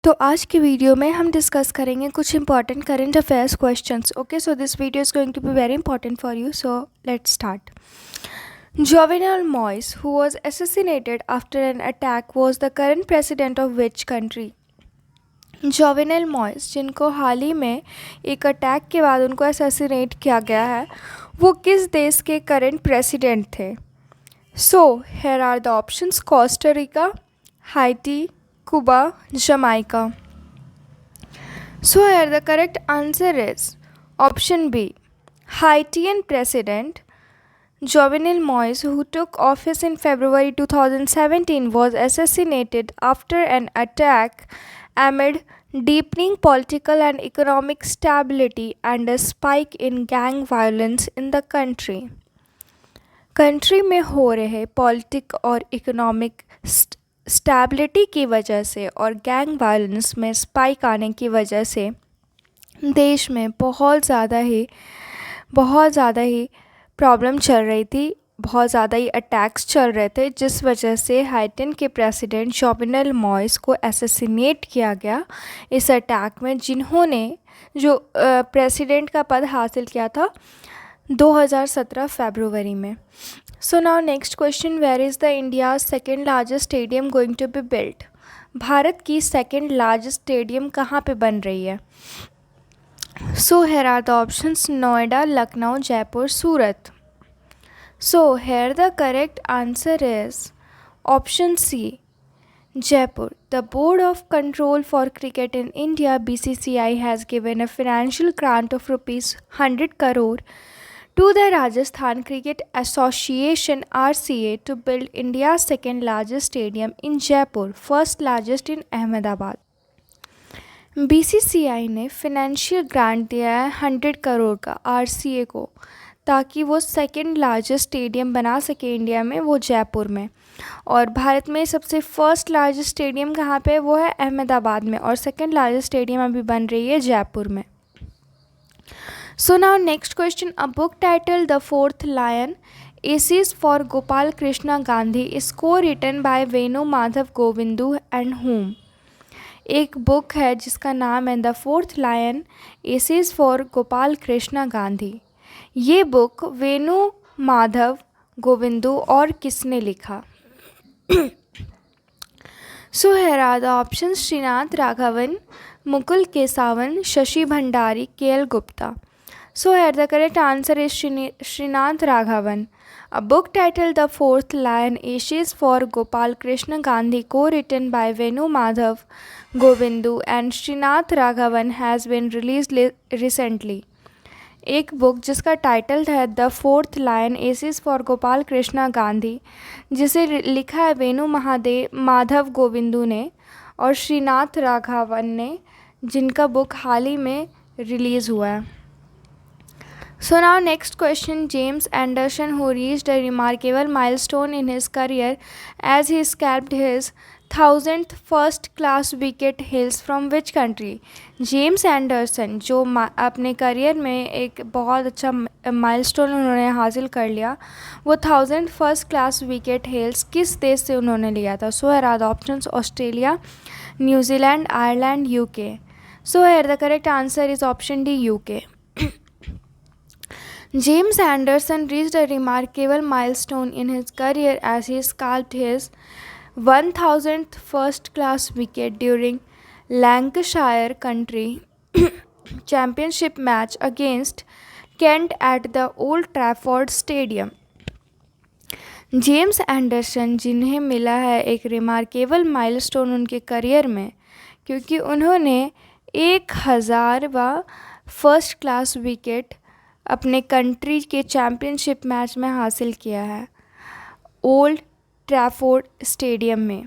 तो आज की वीडियो में हम डिस्कस करेंगे कुछ important current affairs questions. Okay, so this video is going to be very important for you. So let's start. Jovenel Moise, who was assassinated after an attack, was the current president of which country? Jovenel Moise, जिनको हाल ही में एक attack के बाद उनको assassinate किया गया है, वो किस देश के करंट प्रेसिडेंट थे? So here are the options: Costa Rica, Haiti, Cuba, Jamaica. So here the correct answer is option B. Haitian President Jovenel Moise, who took office in February 2017, was assassinated after an attack amid deepening political and economic stability and a spike in gang violence in the country. Country में हो रहे politic और economic stability की वजह से और gang violence में spike आने की वजह से देश में बहुत ज़्यादा ही प्रॉब्लम चल रही थी, बहुत ज़्यादा ही अटैक्स चल रहे थे, जिस वजह से हाइटिन के प्रेसिडेंट जोवेनेल मॉइस को असैसिनेट किया गया इस अटैक में, जिन्होंने जो प्रेसिडेंट का पद हासिल किया था 2017 फरवरी में. So now next question, where is the India's second largest stadium going to be built? Bharat की सेकेंड लार्जेस्ट स्टेडियम कहाँ पे बन रही है? So here are the options: Noida, Lucknow, Jaipur, Surat. So here the correct answer is option C, Jaipur. The Board of Control for Cricket in India (BCCI) has given a financial grant of rupees 100 crore to the Rajasthan Cricket Association (RCA) to build India's second largest stadium in Jaipur, first largest in Ahmedabad. BCCI ने financial grant दिया है 100 करोड़ का RCA को, ताकि वो second largest stadium बना सके India में, वो जयपुर में. और भारत में सबसे फर्स्ट लार्जेस्ट स्टेडियम कहाँ पे? वो है अहमदाबाद में, और सेकेंड लार्जेस्ट स्टेडियम अभी बन रही है जयपुर में. So now next question, a book titled The Fourth Lion, Essays for Gopal Krishna Gandhi is co-written by Venu Madhav Govindu and whom? एक बुक है जिसका नाम है the fourth lion, essays for Gopal Krishna Gandhi. ये बुक वेणु माधव गोविंदू और किसने लिखा? So here are the options: Srinath Raghavan, Mukul Kesavan, Shashi Bhandari, KL Gupta. So here the correct answer is Srinath Raghavan. A book titled The Fourth Lion, Essays for Gopal Krishna Gandhi, co-written by Venu Madhav Govindu and Srinath Raghavan, has been released recently. एक book जिसका title है the fourth lion, essays for Gopal Krishna Gandhi, जिसे लिखा है वेणु माधव गोविंदू ने और श्रीनाथ राघवन ने, जिनका बुक हाल ही में रिलीज़ हुआ है. So now next question, James Anderson, who reached a remarkable milestone in his career as he scalped his 1000th first class wicket hails from which country? James Anderson, जो अपने करियर में एक बहुत अच्छा milestone उन्होंने हासिल कर लिया, वो 1000th फर्स्ट क्लास विकेट हेल्स किस देश से उन्होंने लिया था? So here are the options: Australia, न्यूजीलैंड, Zealand, UK. So here the correct answer is option D, UK. James Anderson reached a remarkable milestone in his career as he scalped his 1000th first-class wicket during Lancashire County Championship match against Kent at the Old Trafford Stadium. James Anderson, जिन्हें मिला है एक remarkable milestone उनके career में, क्योंकि उन्होंने 1000वां first class wicket अपने कंट्री के चैम्पियनशिप मैच में हासिल किया है ओल्ड ट्रैफोर्ड स्टेडियम में.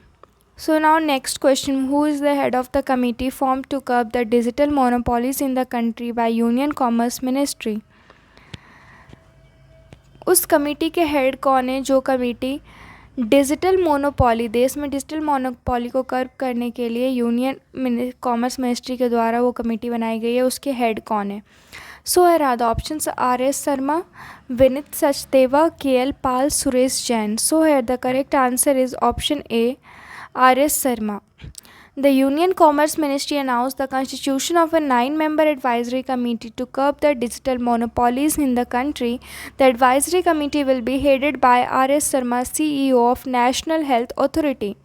So now next question, who is the head of the committee form to curb the digital monopolies in the country by union commerce ministry? उस committee के head कौन है जो कमेटी डिजिटल मोनोपोली, देश में digital monopoly को कर्ब करने के लिए यूनियन कॉमर्स मिनिस्ट्री के द्वारा वो कमेटी बनाई गई है, उसके हेड कौन है? So here are the options: RS Sharma, Vinit Sachdeva, KL Pal, Suresh Jain. So here the correct answer is option A, RS Sharma. The Union Commerce Ministry announced the constitution of a 9-member advisory committee to curb the digital monopolies in the country. The advisory committee will be headed by R.S. Sharma, CEO of National Health Authority.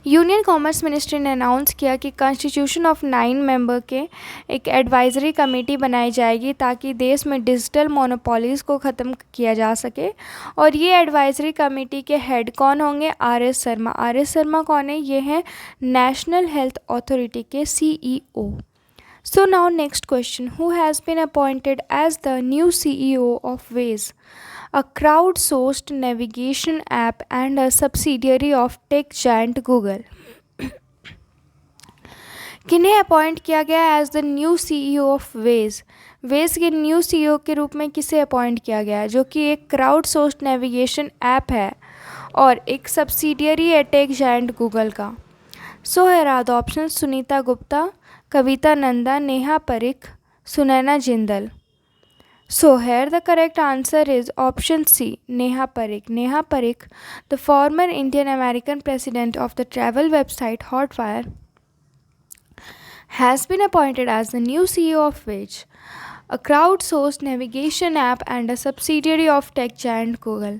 Union commerce ministry ने announce किया कि constitution of 9 member के एक advisory committee बनाई जाएगी ताकि देश में डिजिटल मोनोपोलीज़ को ख़त्म किया जा सके। और ये एडवाइजरी कमेटी के हेड कौन होंगे? R.S. शर्मा। R.S. शर्मा कौन है? ये हैं नेशनल हेल्थ अथॉरिटी के CEO। So now next question, who has been appointed as the new CEO of Waze, a crowdsourced navigation app and a subsidiary of tech giant Google? किन्हें appoint किया गया as the new CEO of Waze? Waze के new CEO के रूप में किसे appoint किया गया है, जो कि एक क्राउडसोर्स्ड नेविगेशन ऐप है और एक सब्सिडियरी है टेक जायंट गूगल का। सो है राद option Sunita Gupta, Kavita Nanda, Neha Parikh, Sunaina Jindal. So here the correct answer is option C, Neha Parikh. Neha Parikh, the former Indian American president of the travel website Hotwire, has been appointed as the new CEO of Waze, a crowdsourced navigation app and a subsidiary of tech giant Google.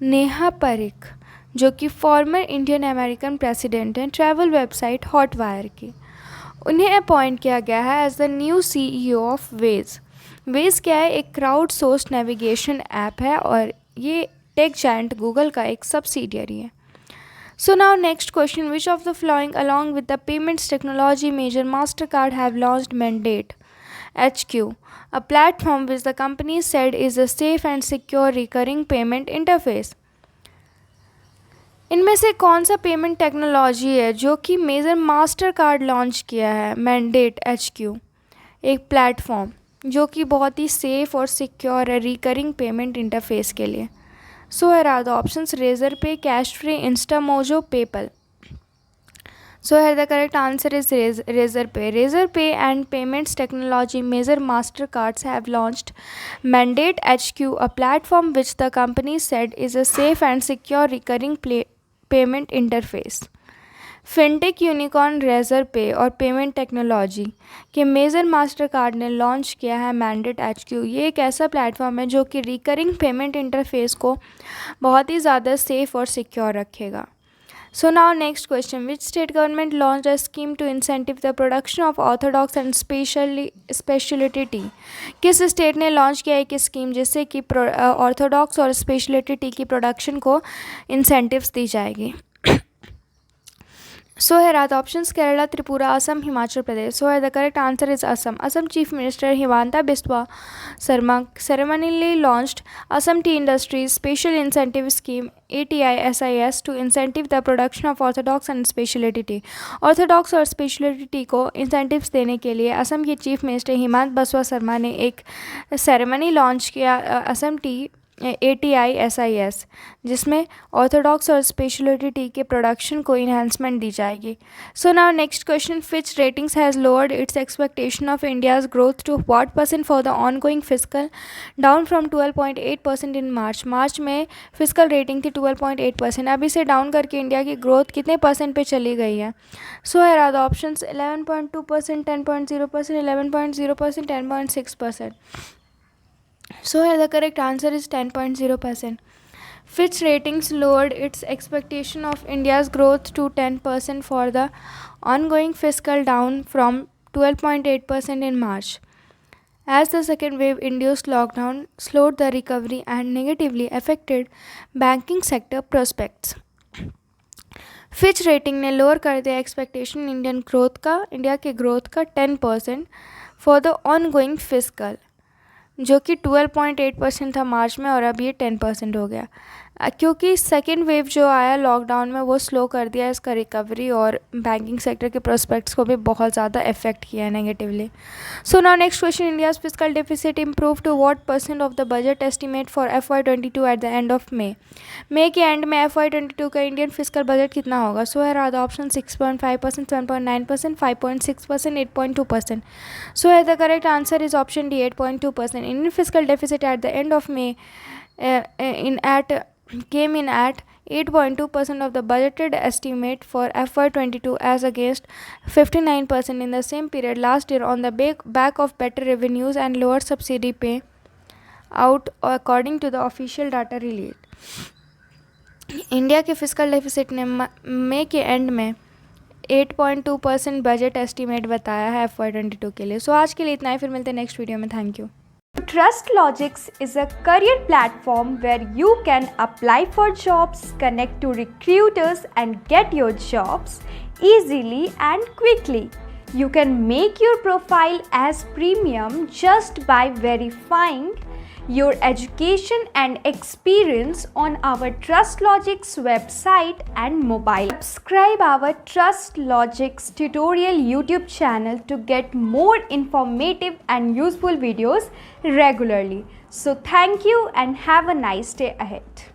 Neha Parikh जो कि former Indian American president हैं travel website Hotwire की, उन्हें appoint किया गया है as the new CEO of Waze. Waze क्या है? एक क्राउड सोर्स नेविगेशन ऐप है और ये टेक जायंट गूगल का एक सब्सिडियरी है। So now next question, which of the following along with the payments technology major Mastercard have launched mandate HQ, a platform which the company said is a safe and secure recurring payment interface. इनमें से कौन सा payment technology है जो कि major master card launch किया है? Mandate HQ, एक प्लेटफॉर्म जो कि बहुत ही सेफ़ और सिक्योर है रिकरिंग पेमेंट इंटरफेस के लिए। So here are the options, Razorpay, Cashfree, Instamojo, PayPal. So here the correct answer is Razorpay. Razorpay and payments technology major Mastercards have launched Mandate HQ, a platform which the company said is a safe and secure recurring payment interface. Fintech unicorn Razorpay और payment technology के major Mastercard ने launch किया है mandate HQ। ये एक ऐसा platform है जो कि रिकरिंग पेमेंट इंटरफेस को बहुत ही ज़्यादा सेफ़ और सिक्योर रखेगा। So now next question, which state government launched a scheme to incentive the production of orthodox and specialty tea? किस स्टेट ने लॉन्च किया है एक स्कीम जिससे कि ऑर्थोडॉक्स और स्पेशलिटी टी की प्रोडक्शन को इंसेंटिव्स दी जाएगी? So here are the options, Kerala, Tripura, Assam, Himachal Pradesh. So here the correct answer is Assam. Assam Chief Minister Himanta Biswa Sarma ceremonially launched Assam Tea Industries Special Incentive Scheme ATI-SIS to incentive the production of orthodox and specialty tea. Orthodox और speciality T को incentives देने के लिए असम के chief minister Himanta Biswa Sharma ने एक ceremony launch किया Assam T ATI-SIS, जिसमें ऑर्थोडॉक्स और स्पेशलिटी टी के प्रोडक्शन को इन्हांसमेंट दी जाएगी। So now next question, Fitch ratings has lowered its expectation of India's growth to what % for the ongoing physical, down from 12.8% in March. मार्च में physical rating थी 12.8%, अब इसे डाउन करके इंडिया की ग्रोथ कितने % पे चली गई है? So here are the options, 11.2%, 10.0%, 11.0%, 10.6%. So here the correct answer is 10.0%. Fitch Ratings lowered its expectation of India's growth to 10% for the ongoing fiscal, down from 12.8% in March, as the second wave induced lockdown slowed the recovery and negatively affected banking sector prospects. Fitch rating ने lower कर दिया expectation India के growth का 10% for the ongoing physical, जो कि 12.8% था मार्च में और अब ये 10% हो गया, क्योंकि सेकेंड वेव जो आया लॉकडाउन में वो स्लो कर दिया इसका रिकवरी और बैंकिंग सेक्टर के प्रोस्पेक्ट्स को भी बहुत ज़्यादा इफेक्ट किया है negatively. So now next question, India's physical deficit improve to what % of the budget estimate for FY22 at the end of May के एंड में FY22 का इंडियन फिजिकल बजट कितना होगा? So here are the option, 6.5%, 7.9%, 5.6%, 8.2%. So here the correct answer is option D, 8.2%. Indian fiscal deficit at the end of May came in at 8.2% of the budgeted estimate for FY22 as against 59% in the same period last year on the back of better revenues and lower subsidy pay out according to the official data released. India के physical deficit ने मई के end में 8.2% budget estimate बताया है FY22 के लिए. सो आज के लिए इतना ही, फिर मिलते हैं नेक्स्ट वीडियो में. Thank you. TrustLogix is a career platform where you can apply for jobs, connect to recruiters and get your jobs easily and quickly. You can make your profile as premium just by verifying your education and experience on our TrustLogix website and mobile. Subscribe our TrustLogix tutorial YouTube channel to get more informative and useful videos regularly. So thank you and have a nice day ahead.